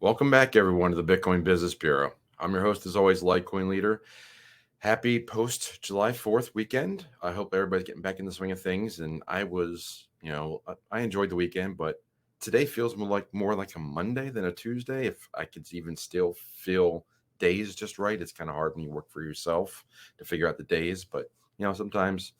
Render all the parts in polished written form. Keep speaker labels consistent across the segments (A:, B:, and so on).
A: Welcome back, everyone, to the Bitcoin Business Bureau. I'm your host, as always, LitecoinLeader. Happy post-July 4th weekend. I hope everybody's getting back in the swing of things. And I enjoyed the weekend, but today feels more like a Monday than a Tuesday. If I could even still feel days just right, it's kind of hard when you work for yourself to figure out the days. But sometimes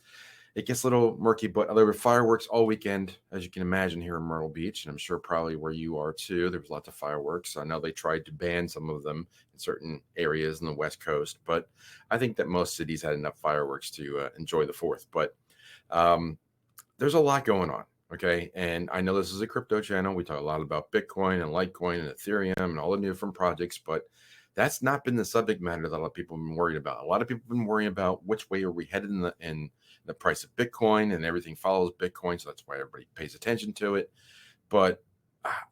A: it gets a little murky, but there were fireworks all weekend, as you can imagine, here in Myrtle Beach, and I'm sure probably where you are too. There was lots of fireworks. I know they tried to ban some of them in certain areas in the West Coast, but I think that most cities had enough fireworks to enjoy the 4th. But there's a lot going on, okay? And I know this is a crypto channel. We talk a lot about Bitcoin and Litecoin and Ethereum and all the different projects, but that's not been the subject matter that a lot of people have been worried about. A lot of people have been worrying about which way are we headed in the price of Bitcoin, and everything follows Bitcoin. So that's why everybody pays attention to it. But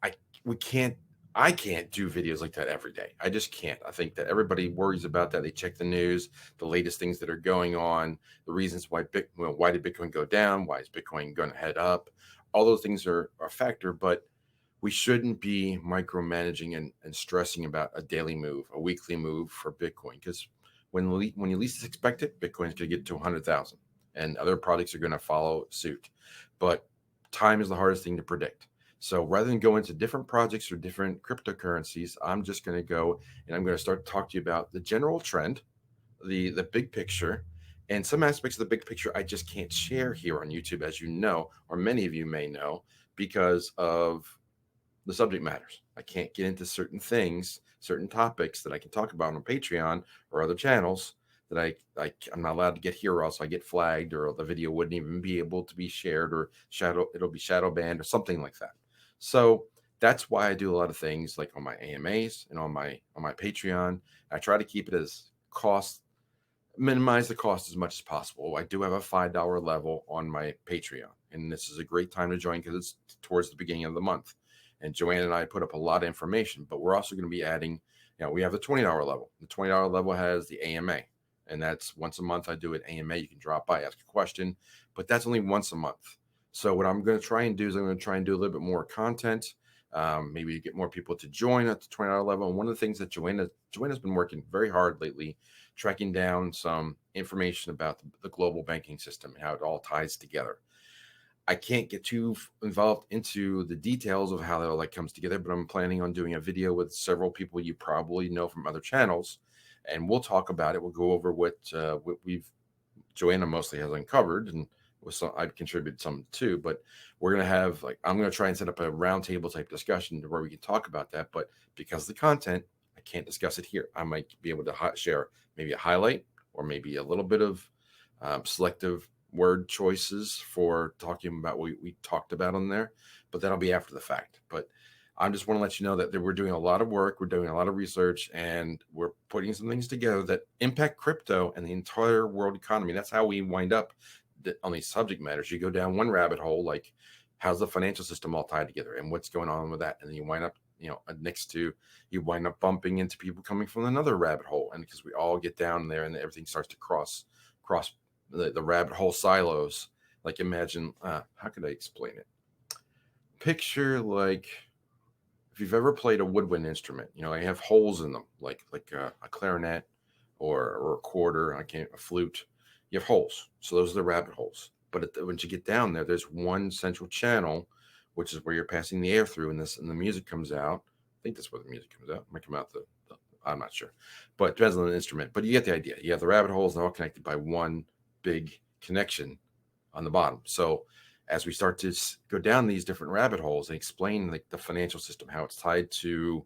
A: I can't do videos like that every day. I just can't. I think that everybody worries about that. They check the news, the latest things that are going on, the reasons why why did Bitcoin go down? Why is Bitcoin going to head up? All those things are a factor, but we shouldn't be micromanaging and stressing about a daily move, a weekly move for Bitcoin, because when you least expect it, Bitcoin's going to get to 100,000, and other projects are going to follow suit. But time is the hardest thing to predict. So rather than go into different projects or different cryptocurrencies, I'm just going to go and I'm going to start to talk to you about the general trend, the big picture, and some aspects of the big picture I just can't share here on YouTube, as you know, or many of you may know, because of the subject matters. I can't get into certain things, certain topics that I can talk about on Patreon or other channels that I'm not allowed to get here, or else I get flagged, or the video wouldn't even be able to be shared, or it'll be shadow banned or something like that. So that's why I do a lot of things like on my AMAs and on my Patreon. I try to keep it as minimize the cost as much as possible. I do have a $5 level on my Patreon, and this is a great time to join because it's towards the beginning of the month. And Joanne and I put up a lot of information, but we're also going to be adding, we have the $20 level. The $20 level has the AMA, and that's once a month. I do an AMA. You can drop by, ask a question, but that's only once a month. So what I'm going to try and do is I'm going to try and do a little bit more content, maybe get more people to join at the $20 level. And one of the things that Joanna's been working very hard lately, tracking down some information about the global banking system and how it all ties together. I can't get too involved into the details of how that all comes together, but I'm planning on doing a video with several people you probably know from other channels, and we'll talk about it. We'll go over what Joanna mostly has uncovered, and I've contributed some too, but we're going to have I'm going to try and set up a roundtable type discussion where we can talk about that. But because of the content, I can't discuss it here. I might be able to share maybe a highlight or maybe a little bit of selective word choices for talking about what we talked about on there, but that'll be after the fact. But I just want to let you know that we're doing a lot of work, we're doing a lot of research, and we're putting some things together that impact crypto and the entire world economy. That's how we wind up on these subject matters. You go down one rabbit hole, like how's the financial system all tied together and what's going on with that, and then you wind up you wind up bumping into people coming from another rabbit hole, and because we all get down there and everything starts to cross the rabbit hole silos. Like imagine, how could I explain it? Picture if you've ever played a woodwind instrument, they have holes in them, like a clarinet or a recorder, a flute. You have holes. So those are the rabbit holes. But once you get down there, there's one central channel, which is where you're passing the air through, and the music comes out. I think that's where the music comes out. It might come out I'm not sure, but it depends on the instrument. But you get the idea. You have the rabbit holes, and they're all connected by one big connection on the bottom. So as we start to go down these different rabbit holes and explain the financial system, how it's tied to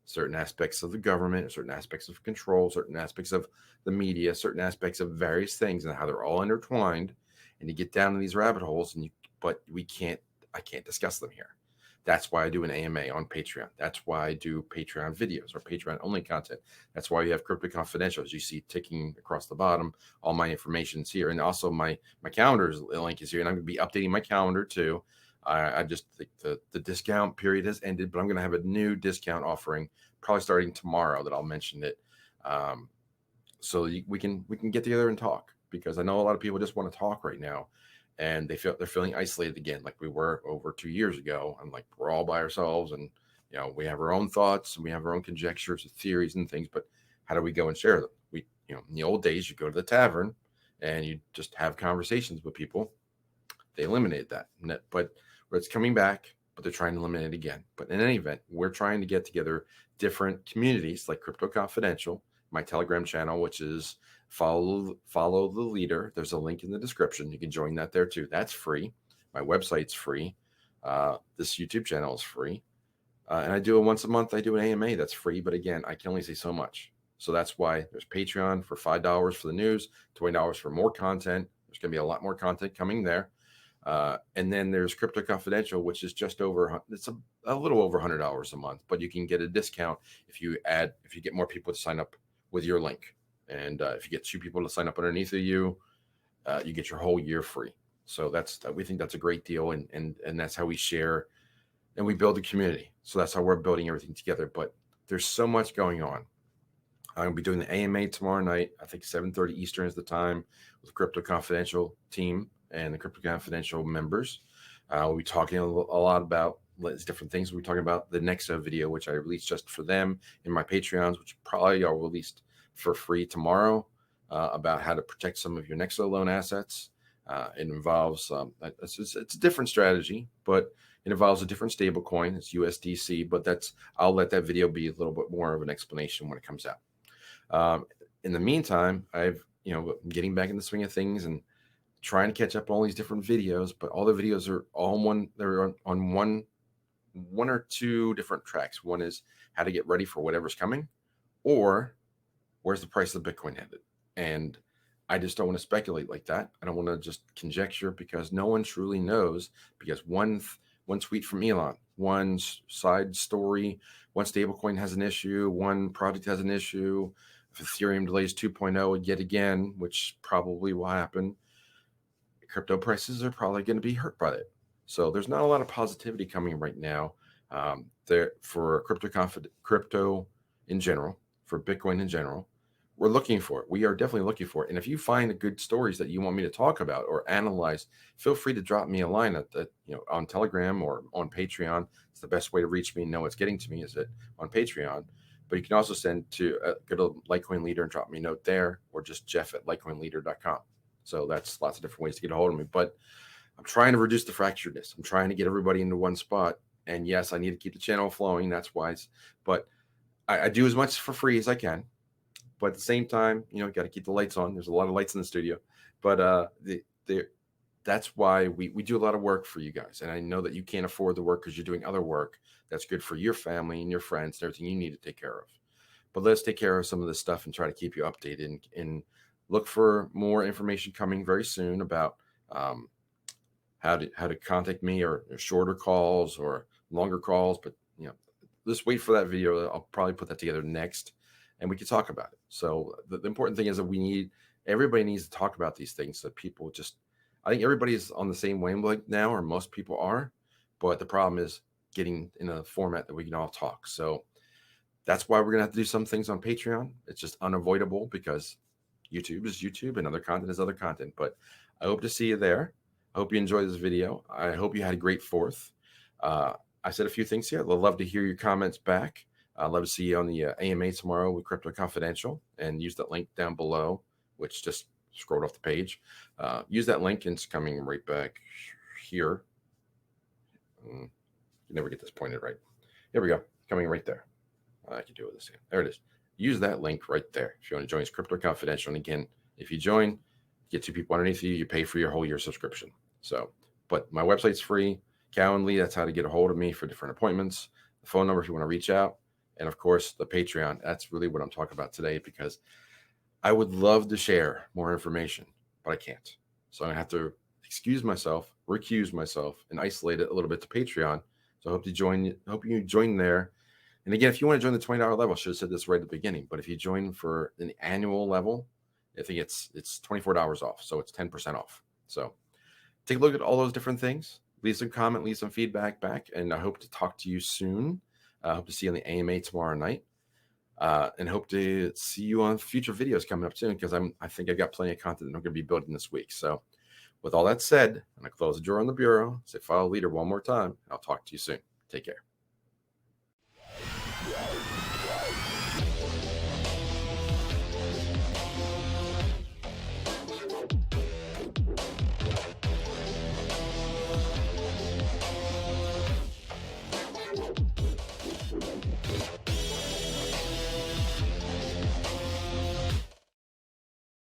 A: certain aspects of the government, certain aspects of control, certain aspects of the media, certain aspects of various things, and how they're all intertwined, and you get down in these rabbit holes, but I can't discuss them here. That's why I do an AMA on Patreon. That's why I do Patreon videos or Patreon only content. That's why you have CryptoConfidential, as you see ticking across the bottom. All my information is here. And also my calendar's link is here. And I'm going to be updating my calendar too. I just think the discount period has ended, but I'm going to have a new discount offering probably starting tomorrow that I'll mention it. So we can get together and talk, because I know a lot of people just want to talk right now. And they're feeling isolated again, like we were over 2 years ago. And we're all by ourselves, and We have our own thoughts and we have our own conjectures and theories and things, but how do we go and share them? In the old days, you go to the tavern and you just have conversations with people. They eliminated that, but it's coming back, but they're trying to eliminate it again. But in any event, we're trying to get together different communities like CryptoConfidential, my Telegram channel, which is follow the leader. There's a link in the description. You can join that there too. That's free. My website's free. This YouTube channel is free. And I do it once a month. I do an AMA that's free, but again, I can only say so much. So that's why there's Patreon for $5 for the news, $20 for more content. There's going to be a lot more content coming there. And then there's CryptoConfidential, which is just over, it's a little over $100 a month, but you can get a discount if you get more people to sign up with your link. And if you get 2 people to sign up underneath of you, you get your whole year free. So we think that's a great deal. And that's how we share and we build a community. So that's how we're building everything together. But there's so much going on. I'm going to be doing the AMA tomorrow night. I think 7:30 Eastern is the time with the CryptoConfidential team and the CryptoConfidential members. We'll be talking a lot about different things. We'll be talking about the Nexo video, which I released just for them in my Patreons, which probably are released for free tomorrow, about how to protect some of your Nexo loan assets. It involves, it's a different strategy, but it involves a different stable coin. It's USDC, but I'll let that video be a little bit more of an explanation when it comes out. In the meantime, I'm getting back in the swing of things and trying to catch up on all these different videos, but all the videos are they're on one or 2 different tracks. One is how to get ready for whatever's coming, or where's the price of Bitcoin headed? And I just don't want to speculate like that. I don't want to just conjecture because no one truly knows, because one tweet from Elon, one side story, one stablecoin has an issue, one project has an issue. If Ethereum delays 2.0 yet again, which probably will happen, crypto prices are probably going to be hurt by it. So there's not a lot of positivity coming right now there for crypto in general, for Bitcoin in general. We're looking for it. We are definitely looking for it. And if you find good stories that you want me to talk about or analyze, feel free to drop me a line on Telegram or on Patreon. It's the best way to reach me and know it's getting to me is on Patreon. But you can also send to go to LitecoinLeader and drop me a note there, or just jeff@litecoinleader.com. So that's lots of different ways to get a hold of me. But I'm trying to reduce the fracturedness. I'm trying to get everybody into one spot. And yes, I need to keep the channel flowing. That's wise. But I do as much for free as I can. But at the same time, got to keep the lights on. There's a lot of lights in the studio. But that's why we do a lot of work for you guys. And I know that you can't afford the work because you're doing other work that's good for your family and your friends and everything you need to take care of. But let's take care of some of this stuff and try to keep you updated and look for more information coming very soon about how to contact me, or shorter calls or longer calls. But just wait for that video. I'll probably put that together next, and we can talk about it. So the important thing is that everybody needs to talk about these things. So people I think everybody's on the same wavelength now, or most people are. But the problem is getting in a format that we can all talk. So that's why we're going to have to do some things on Patreon. It's just unavoidable because YouTube is YouTube and other content is other content. But I hope to see you there. I hope you enjoyed this video. I hope you had a great 4th. I said a few things here. I'd love to hear your comments back. I'd love to see you on the AMA tomorrow with CryptoConfidential, and use that link down below, which just scrolled off the page. Use that link, and it's coming right back here. You never get this pointed right. Here we go. Coming right there. I can do it with this. There it is. Use that link right there if you want to join CryptoConfidential. And again, if you join, get 2 people underneath you, you pay for your whole year subscription. So, but my website's free. Calendly, that's how to get a hold of me for different appointments. The phone number if you want to reach out. And of course, the Patreon. That's really what I'm talking about today, because I would love to share more information, but I can't. So I'm going to have to recuse myself, and isolate it a little bit to Patreon. So I hope you join there. And again, if you want to join the $20 level, I should have said this right at the beginning, but if you join for an annual level, I think it's $24 off. So it's 10% off. So take a look at all those different things. Leave some comment, leave some feedback back, and I hope to talk to you soon. I hope to see you on the AMA tomorrow night, and hope to see you on future videos coming up soon, because I think I've got plenty of content that I'm going to be building this week. So with all that said, I'm going to close the drawer on the bureau, say follow leader one more time. I'll talk to you soon. Take care.